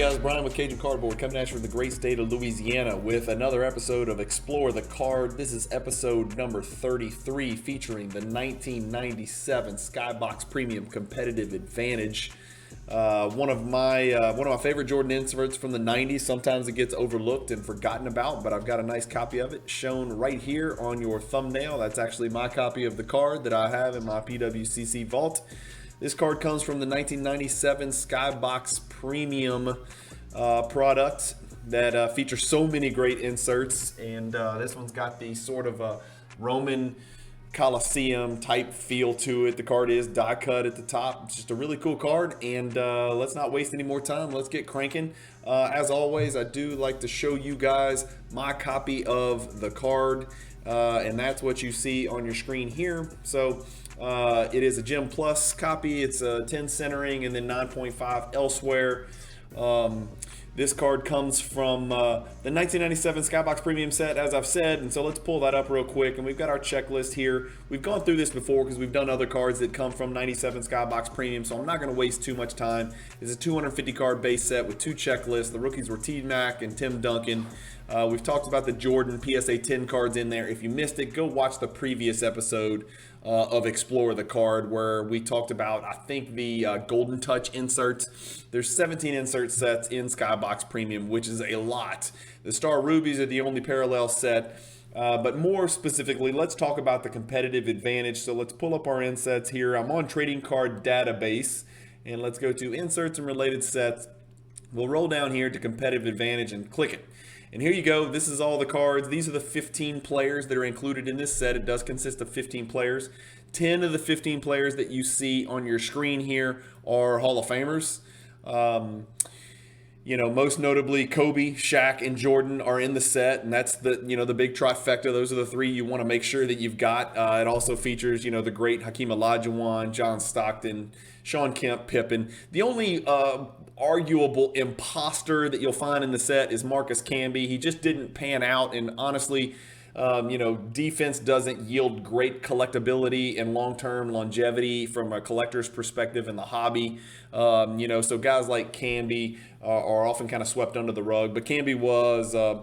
guys, Brian with Cajun Cardboard coming at you from the great state of Louisiana with another episode of Explore the Card. This is episode number 33 featuring the 1997 Skybox Premium Competitive Advantage. One of my favorite Jordan inserts from the 90s. Sometimes it gets overlooked and forgotten about, but I've got a nice copy of it shown right here on your thumbnail. That's actually my copy of the card that I have in my PWCC vault. This card comes from the 1997 Skybox Premium product that features so many great inserts, and this one's got the sort of a Roman Colosseum type feel to it. The card is die cut at the top. It's just a really cool card, and let's not waste any more time. Let's get cranking. As always, I do like to show you guys my copy of the card, and that's what you see on your screen here. So it is a Gem Plus copy. It's a 10 centering and then 9.5 elsewhere. This card comes from the 1997 Skybox Premium set, as I've said, and so let's pull that up real quick. And we've got our checklist here. We've gone through this before because we've done other cards that come from 97 Skybox Premium, so I'm not going to waste too much time. It's a 250 card base set with two checklists. The rookies were T-Mac and Tim Duncan. We've talked about the Jordan PSA 10 cards in there. If you missed it, go watch the previous episode of Explore the Card, where we talked about, I think, the Golden Touch inserts. There's 17 insert sets in Skybox Premium, which is a lot. The Star Rubies are the only parallel set. But more specifically, let's talk about the competitive advantage. So let's pull up our insets here. I'm on Trading Card Database, and let's go to Inserts and Related Sets. We'll roll down here to Competitive Advantage and click it. And here you go. This is all the cards. These are the 15 players that are included in this set. It does consist of 15 players. 10 of the 15 players that you see on your screen here are Hall of Famers. Most notably Kobe, Shaq, and Jordan are in the set, and that's the big trifecta. Those are the three you want to make sure that you've got. It also features the great Hakeem Olajuwon, John Stockton, Shawn Kemp, Pippen. The only arguable imposter that you'll find in the set is Marcus Camby. He just didn't pan out, and honestly, defense doesn't yield great collectability and long-term longevity from a collector's perspective in the hobby. So guys like Camby are often kind of swept under the rug, but Camby was a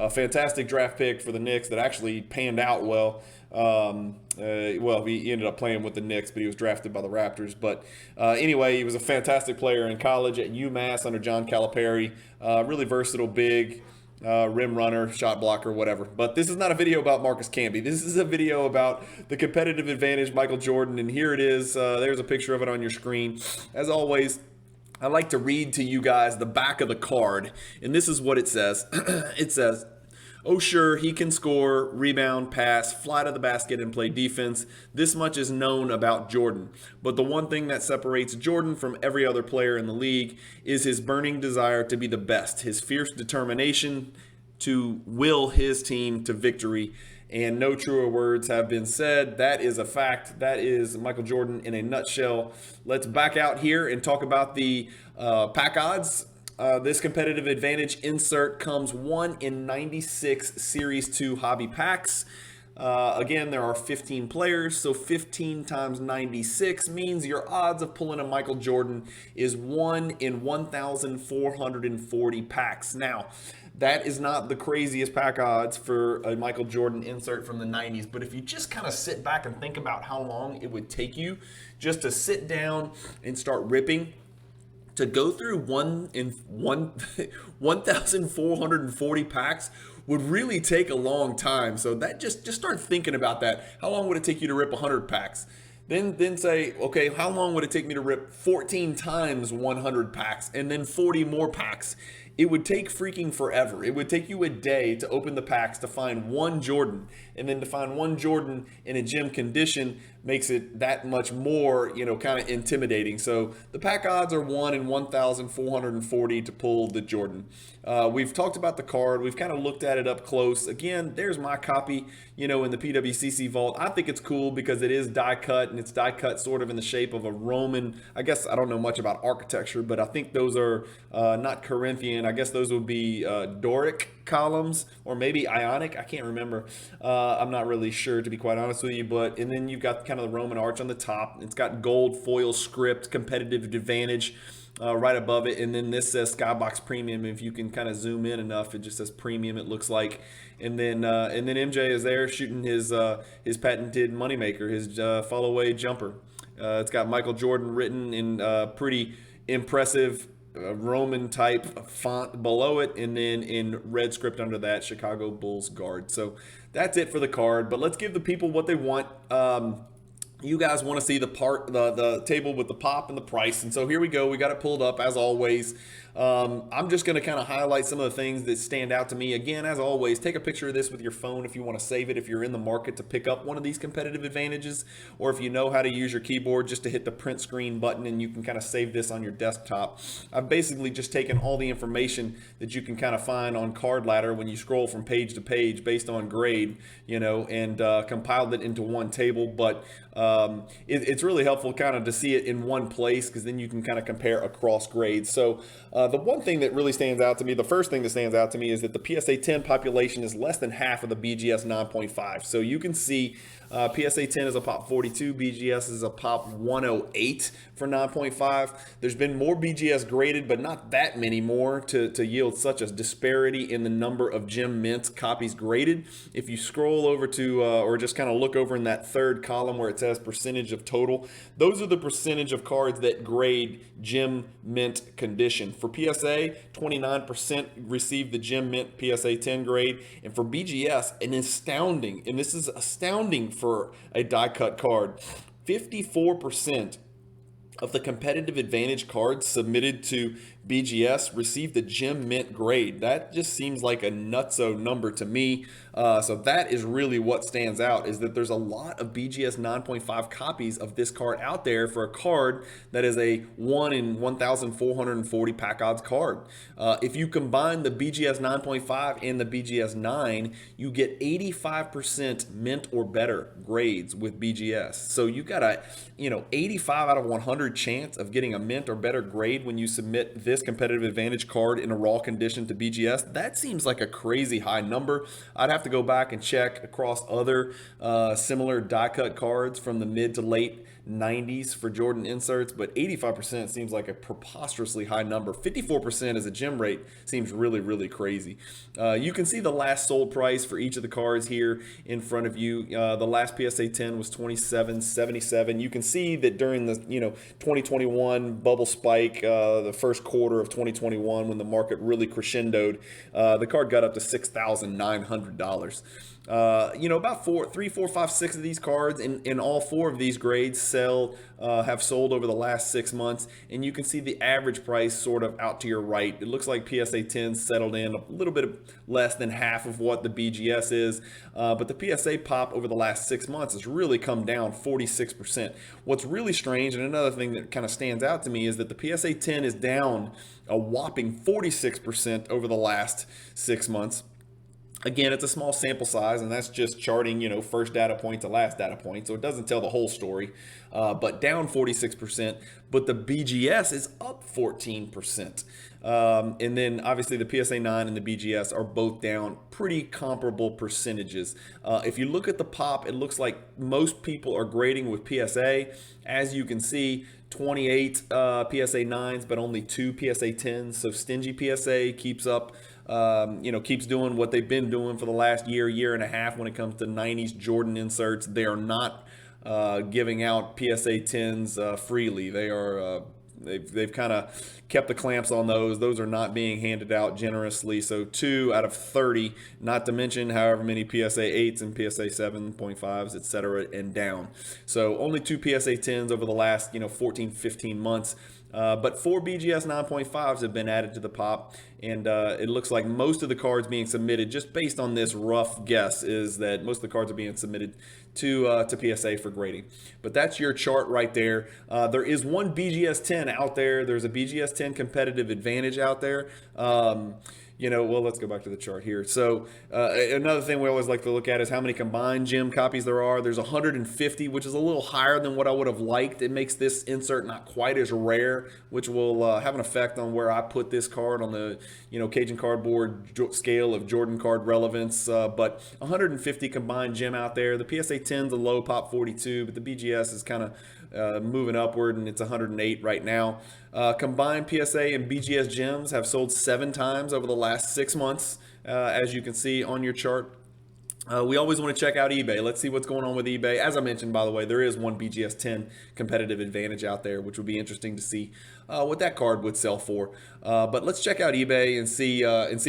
fantastic draft pick for the Knicks that actually panned out well. He ended up playing with the Knicks, but he was drafted by the Raptors. But anyway, he was a fantastic player in college at UMass under John Calipari. Really versatile, big, rim runner, shot blocker, whatever. But this is not a video about Marcus Camby. This is a video about the competitive advantage, Michael Jordan. And here it is. There's a picture of it on your screen. As always, I like to read to you guys the back of the card. And this is what it says. It says, "Oh, sure, he can score, rebound, pass, fly to the basket, and play defense. This much is known about Jordan. But the one thing that separates Jordan from every other player in the league is his burning desire to be the best, his fierce determination to will his team to victory. And no truer words have been said." That is a fact. That is Michael Jordan in a nutshell. Let's back out here and talk about the pack odds. This competitive advantage insert comes 1 in 96 Series 2 hobby packs. Again, there are 15 players, so 15 times 96 means your odds of pulling a Michael Jordan is 1 in 1,440 packs. Now, that is not the craziest pack odds for a Michael Jordan insert from the 90s, but if you just kind of sit back and think about how long it would take you just to sit down and start ripping, to go through 1,440 packs would really take a long time. So that just start thinking about that. How long would it take you to rip 100 packs? Then say, okay, how long would it take me to rip 14 times 100 packs and then 40 more packs? It would take freaking forever. It would take you a day to open the packs to find one Jordan, and then to find one Jordan in a gem condition makes it that much more, kind of intimidating. So the pack odds are 1 in 1,440 to pull the Jordan. We've talked about the card. We've kind of looked at it up close. Again, there's my copy, in the PWCC vault. I think it's cool because it is die cut, and it's die cut sort of in the shape of a Roman. I guess I don't know much about architecture, but I think those are not Corinthian. I guess those would be Doric columns or maybe Ionic. I can't remember. I'm not really sure, to be quite honest with you. And then you've got kind of the Roman arch on the top. It's got gold foil script, competitive advantage. Right above it, and then this says Skybox Premium. If you can kind of zoom in enough, it just says Premium. It looks like, and then MJ is there shooting his patented moneymaker, his fall away jumper. It's got Michael Jordan written in pretty impressive Roman type font below it, and then in red script under that, Chicago Bulls guard. So that's it for the card. But let's give the people what they want. You guys want to see the table with the pop and the price, and so here we go. We got it pulled up as always. I'm just going to kind of highlight some of the things that stand out to me. Again, as always, take a picture of this with your phone if you want to save it, if you're in the market to pick up one of these competitive advantages, or if you know how to use your keyboard just to hit the print screen button and you can kind of save this on your desktop. I've basically just taken all the information that you can kind of find on Card Ladder when you scroll from page to page based on grade, and compiled it into one table. But it's really helpful kind of to see it in one place, because then you can kind of compare across grades. So the one thing that really stands out to me, the first thing that stands out to me, is that the PSA 10 population is less than half of the BGS 9.5. So you can see PSA 10 is a pop 42, BGS is a pop 108 for 9.5. There's been more BGS graded, but not that many more to yield such a disparity in the number of Gem Mint copies graded. If you scroll over to, or just kind of look over in that third column where it says percentage of total, those are the percentage of cards that grade Gem Mint condition. For PSA, 29% received the Gem Mint PSA 10 grade, and for BGS, an astounding, and this is astounding for a die cut card, 54% of the competitive advantage cards submitted to BGS received the Gem Mint grade. That just seems like a nutso number to me. So that is really what stands out, is that there's a lot of BGS 9.5 copies of this card out there for a card that is a 1 in 1,440 pack odds card. If you combine the BGS 9.5 and the BGS 9, you get 85% mint or better grades with BGS. So you got a 85 out of 100 chance of getting a mint or better grade when you submit this competitive advantage card in a raw condition to BGS. That seems like a crazy high number. I'd have to go back and check across other similar die cut cards from the mid to late 90s for Jordan inserts, but 85% seems like a preposterously high number. 54% as a gem rate seems really, really crazy. You can see the last sold price for each of the cards here in front of you. The last PSA 10 was $27.77. You can see that during the 2021 bubble spike, the first quarter of 2021, when the market really crescendoed, the card got up to $6,900. About 3, 4, 5, 6 of these cards in all 4 of these grades have sold over the last 6 months, and you can see the average price sort of out to your right. It looks like PSA 10 settled in a little bit less than half of what the BGS is, but the PSA pop over the last 6 months has really come down 46%. What's really strange, and another thing that kind of stands out to me, is that the PSA 10 is down a whopping 46% over the last 6 months. Again, it's a small sample size, and that's just charting, first data point to last data point, so it doesn't tell the whole story, but down 46%, but the BGS is up 14%. And then obviously the PSA 9 and the BGS are both down pretty comparable percentages. If you look at the pop, it looks like most people are grading with PSA. As you can see, 28 PSA 9s, but only 2 PSA 10s, so stingy PSA keeps up. Keeps doing what they've been doing for the last year and a half when it comes to 90s Jordan inserts. They are not giving out PSA 10s freely. They are they've kind of kept the clamps on those. Those are not being handed out generously. So 2 out of 30, not to mention however many PSA 8s and PSA 7.5s, etc., and down. So only 2 PSA 10s over the last 14, 15 months. But 4 BGS 9.5s have been added to the pop, and it looks like most of the cards being submitted, just based on this rough guess, is that most of the cards are being submitted to PSA for grading. But that's your chart right there. There is one BGS 10 out there. There's a BGS 10 competitive advantage out there. Well, let's go back to the chart here. So another thing we always like to look at is how many combined gem copies there are. There's 150, which is a little higher than what I would have liked. It makes this insert not quite as rare, which will have an effect on where I put this card on the Cajun cardboard scale of Jordan card relevance. But 150 combined gem out there. The PSA 10's a low pop 42, but the BGS is kind of moving upward, and it's 108 right now. Combined PSA and BGS gems have sold 7 times over the last 6 months, as you can see on your chart. We always want to check out eBay. Let's see what's going on with eBay. As I mentioned, by the way, there is one BGS 10 competitive advantage out there, which would be interesting to see what that card would sell for. But let's check out eBay and see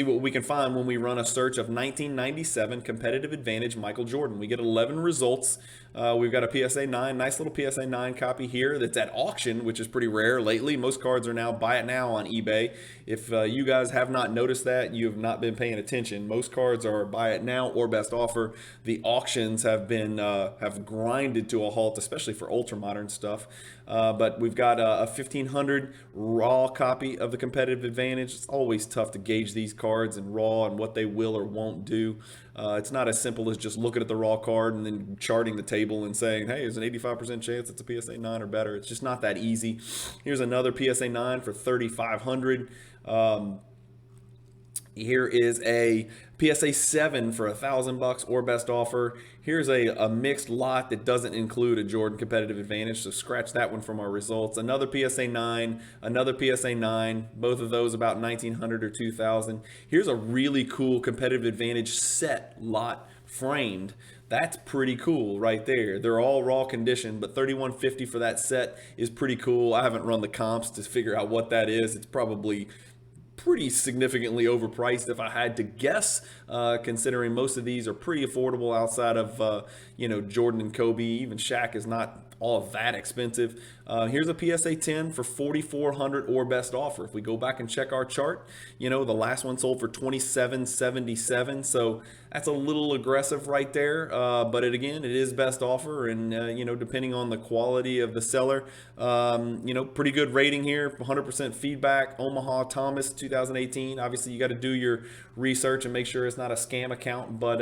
what we can find when we run a search of 1997 competitive advantage Michael Jordan. We get 11 results. We've got a PSA 9, nice little PSA 9 copy here that's at auction, which is pretty rare lately. Most cards are now buy it now on eBay. If you guys have not noticed that, you have not been paying attention. Most cards are buy it now or best offer. The auctions have been have grinded to a halt, especially for ultra modern stuff. But we've got a 1500 raw copy of the competitive advantage. It's always tough to gauge these cards in raw and what they will or won't do. It's not as simple as just looking at the raw card and then charting the table and saying, hey, there's an 85% chance it's a PSA 9 or better. It's just not that easy. Here's another PSA 9 for 3,500. Here is a PSA 7 for $1,000 or best offer. Here's a mixed lot that doesn't include a Jordan competitive advantage, so scratch that one from our results. Another PSA 9, another PSA 9, both of those about 1,900 or 2,000. Here's a really cool competitive advantage set lot framed. That's pretty cool right there. They're all raw condition, but $3,150 for that set is pretty cool. I haven't run the comps to figure out what that is. It's probably pretty significantly overpriced if I had to guess, considering most of these are pretty affordable outside of Jordan and Kobe. Even Shaq is not all that expensive. Here's a PSA 10 for 4,400 or best offer. If we go back and check our chart, the last one sold for 27.77, so that's a little aggressive right there. But it is best offer, and depending on the quality of the seller, pretty good rating here. 100% feedback. Omaha Thomas 2018. Obviously, you got to do your research and make sure it's not a scam account. But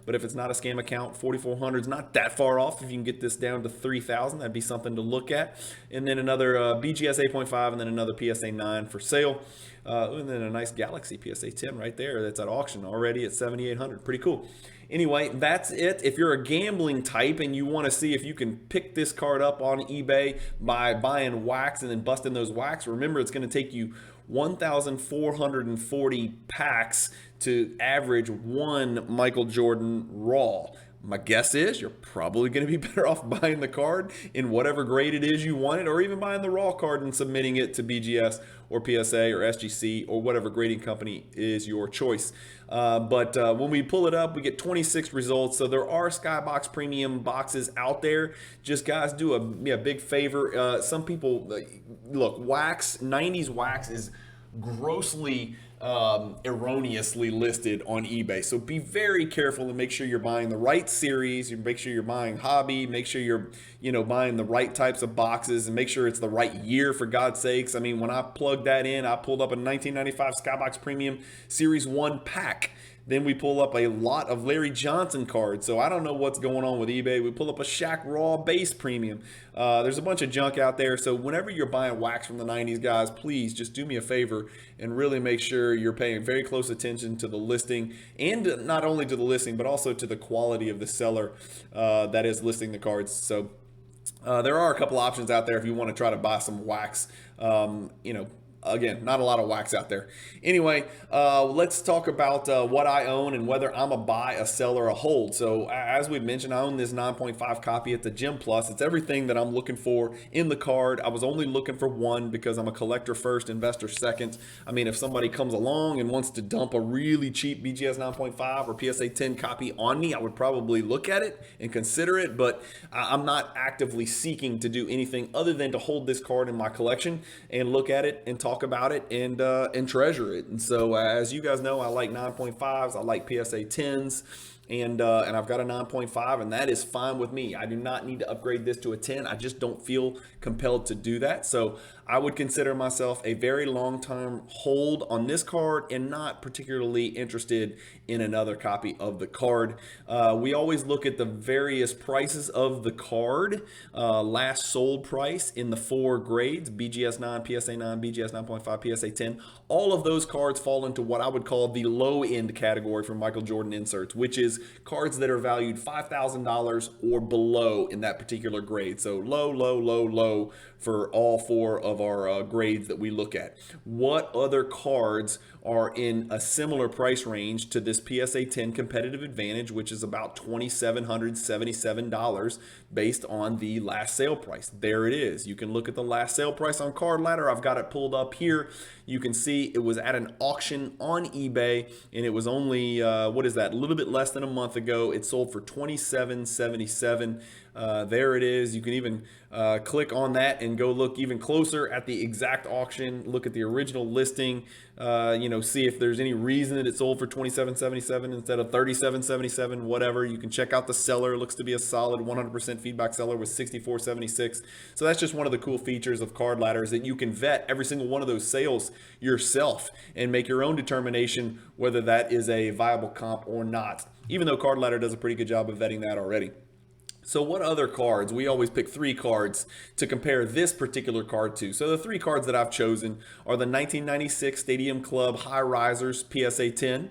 if it's not a scam account, 4,400 is not that far off. If you can get this down to 3,000, that'd be something to look at. And then another BGS 8.5, and then another PSA 9 for sale. And then a nice Galaxy PSA 10 right there that's at auction already at 7,800. Pretty cool. Anyway, that's it. If you're a gambling type and you want to see if you can pick this card up on eBay by buying wax and then busting those wax, remember it's going to take you 1,440 packs to average one Michael Jordan raw. My guess is you're probably going to be better off buying the card in whatever grade it is you want it, or even buying the raw card and submitting it to BGS or PSA or SGC or whatever grading company is your choice. But when we pull it up, we get 26 results. So there are Skybox premium boxes out there. Just guys, do a big favor. Some people, look, wax, 90s wax is grossly erroneously listed on eBay. So be very careful and make sure you're buying the right series. You make sure you're buying hobby. Make sure you're buying the right types of boxes, and make sure it's the right year, for God's sakes. I mean, when I plugged that in, I pulled up a 1995 Skybox Premium Series 1 pack. Then we pull up a lot of Larry Johnson cards. So I don't know what's going on with eBay. We pull up a Shaq Raw Base Premium. There's a bunch of junk out there. So whenever you're buying wax from the 90s, guys, please just do me a favor and really make sure you're paying very close attention to the listing, and not only to the listing, but also to the quality of the seller that is listing the cards. So there are a couple options out there if you want to try to buy some wax. Again, not a lot of wax out there. Anyway, let's talk about what I own and whether I'm a buy, a sell, or a hold. So as we mentioned, I own this 9.5 copy. It's a Gem Plus. It's everything that I'm looking for in the card. I was only looking for one because I'm a collector first, investor second. I mean, if somebody comes along and wants to dump a really cheap BGS 9.5 or PSA 10 copy on me, I would probably look at it and consider it, but I'm not actively seeking to do anything other than to hold this card in my collection and look at it and talk about it and treasure it. And so as you guys know, I like 9.5s, I like PSA 10s, and I've got a 9.5, and that is fine with me. I do not need to upgrade this to a 10. I just don't feel compelled to do that. So I would consider myself a very long-term hold on this card and not particularly interested in another copy of the card. We always look at the various prices of the card, last sold price in the 4 grades, BGS 9, PSA 9, BGS 9.5, PSA 10. All of those cards fall into what I would call the low-end category for Michael Jordan inserts, which is cards that are valued $5,000 or below in that particular grade. So low, low, low, low for all 4 of our grades that we look at. What other cards are in a similar price range to this PSA 10 competitive advantage, which is about $2,777 based on the last sale price? There it is. You can look at the last sale price on Card Ladder. I've got it pulled up here. You can see it was at an auction on eBay, and it was only, a little bit less than a month ago. It sold for $2,777. There it is. You can even click on that and go look even closer at the exact auction. Look at the original listing. See if there's any reason that it sold for $2,777 instead of $3,777. Whatever. You can check out the seller. It looks to be a solid 100% feedback seller with $64.76. So that's just one of the cool features of Card Ladder, is that you can vet every single one of those sales yourself and make your own determination whether that is a viable comp or not. Even though Card Ladder does a pretty good job of vetting that already. So what other cards? We always pick 3 cards to compare this particular card to. So the 3 cards that I've chosen are the 1996 Stadium Club High Risers PSA 10,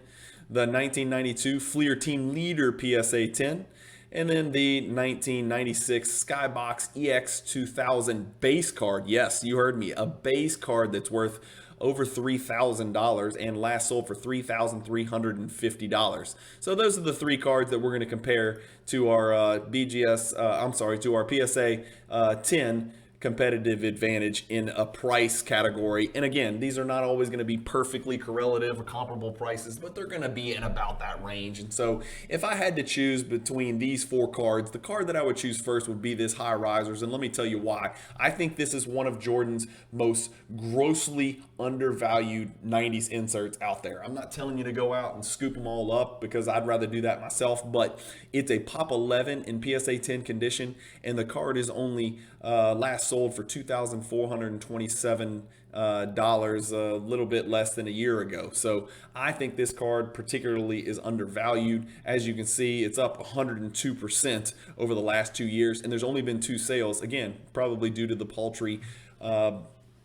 the 1992 Fleer Team Leader PSA 10, and then the 1996 Skybox EX 2000 base card. Yes, you heard me, a base card that's worth over $3,000 and last sold for $3,350. So those are the 3 cards that we're going to compare to our to our PSA 10 competitive advantage in a price category. And again, these are not always going to be perfectly correlative or comparable prices, but they're going to be in about that range. And so if I had to choose between these 4 cards, the card that I would choose first would be this High Risers. And let me tell you why. I think this is one of Jordan's most grossly undervalued 90s inserts out there. I'm not telling you to go out and scoop them all up, because I'd rather do that myself, but it's a Pop 11 in PSA 10 condition, and the card is only last sold for $2,427, a little bit less than a year ago. So I think this card particularly is undervalued. As you can see, it's up 102% over the last 2 years, and there's only been 2 sales, again, probably due to the paltry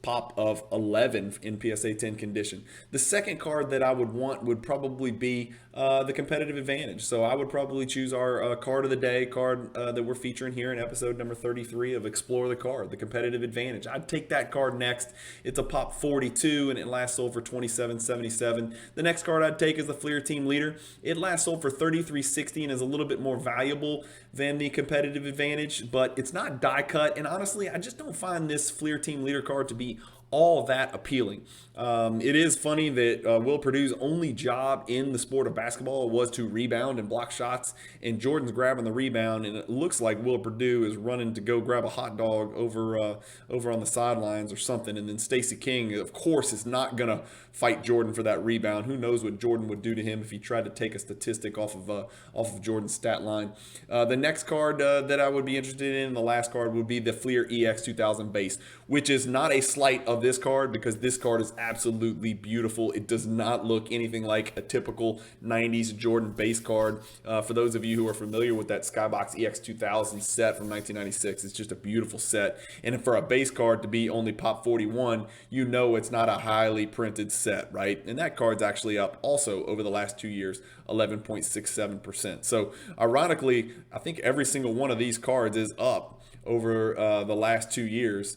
Pop of 11 in PSA 10 condition. The second card that I would want would probably be the competitive advantage. So I would probably choose our card of the day card that we're featuring here in episode number 33 of Explore the Card, the competitive advantage. I'd take that card next. It's a Pop 42 and it last sold for $27.77. The next card I'd take is the Fleer Team Leader. It last sold for $33.60 and is a little bit more valuable than the competitive advantage, but it's not die cut. And honestly, I just don't find this Fleer Team Leader card to be all that appealing. It is funny that Will Purdue's only job in the sport of basketball was to rebound and block shots, and Jordan's grabbing the rebound, and it looks like Will Purdue is running to go grab a hot dog over on the sidelines or something. And then Stacey King, of course, is not gonna fight Jordan for that rebound. Who knows what Jordan would do to him if he tried to take a statistic off of Jordan's stat line. The next card that I would be interested in, the last card, would be the Fleer EX 2000 base, which is not a slight of this card, because this card is absolutely beautiful. It does not look anything like a typical 90s Jordan base card. For those of you who are familiar with that Skybox EX 2000 set from 1996, it's just a beautiful set. And for a base card to be only Pop 41, you know it's not a highly printed set, right? And that card's actually up also over the last 2 years, 11.67%. So ironically, I think every single one of these cards is up over the last 2 years.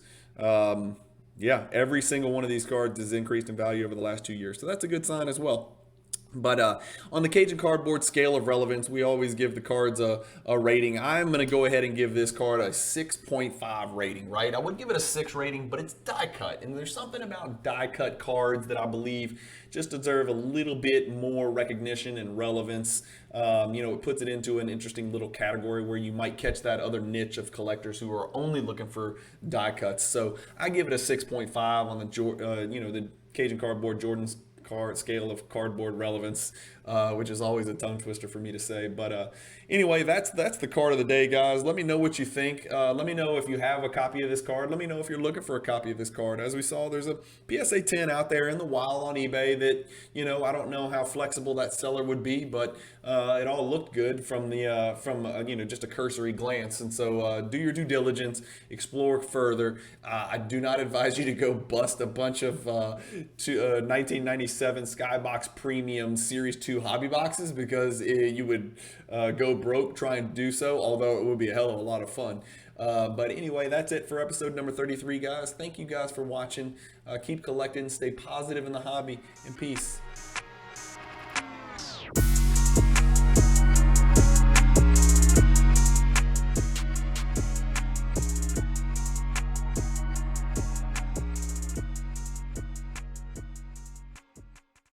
Yeah, every single one of these cards has increased in value over the last 2 years. So that's a good sign as well. But on the Cajun Cardboard scale of relevance, we always give the cards a rating. I'm going to go ahead and give this card a 6.5 rating, right? I would give it a 6 rating, but it's die cut. And there's something about die cut cards that I believe just deserve a little bit more recognition and relevance. It puts it into an interesting little category where you might catch that other niche of collectors who are only looking for die cuts. So I give it a 6.5 on the Cajun Cardboard Jordan's scale of cardboard relevance, which is always a tongue twister for me to say. But anyway, that's the card of the day, guys. Let me know what you think. Let me know if you have a copy of this card. Let me know if you're looking for a copy of this card. As we saw, there's a PSA 10 out there in the wild on eBay that, I don't know how flexible that seller would be, but it all looked good from just a cursory glance. And so do your due diligence, explore further. I do not advise you to go bust a bunch of 1997 Skybox Premium Series 2 hobby boxes, because you would go broke trying to do so, although it would be a hell of a lot of fun. But anyway, that's it for episode number 33, guys. Thank you guys for watching. Keep collecting, stay positive in the hobby, and peace.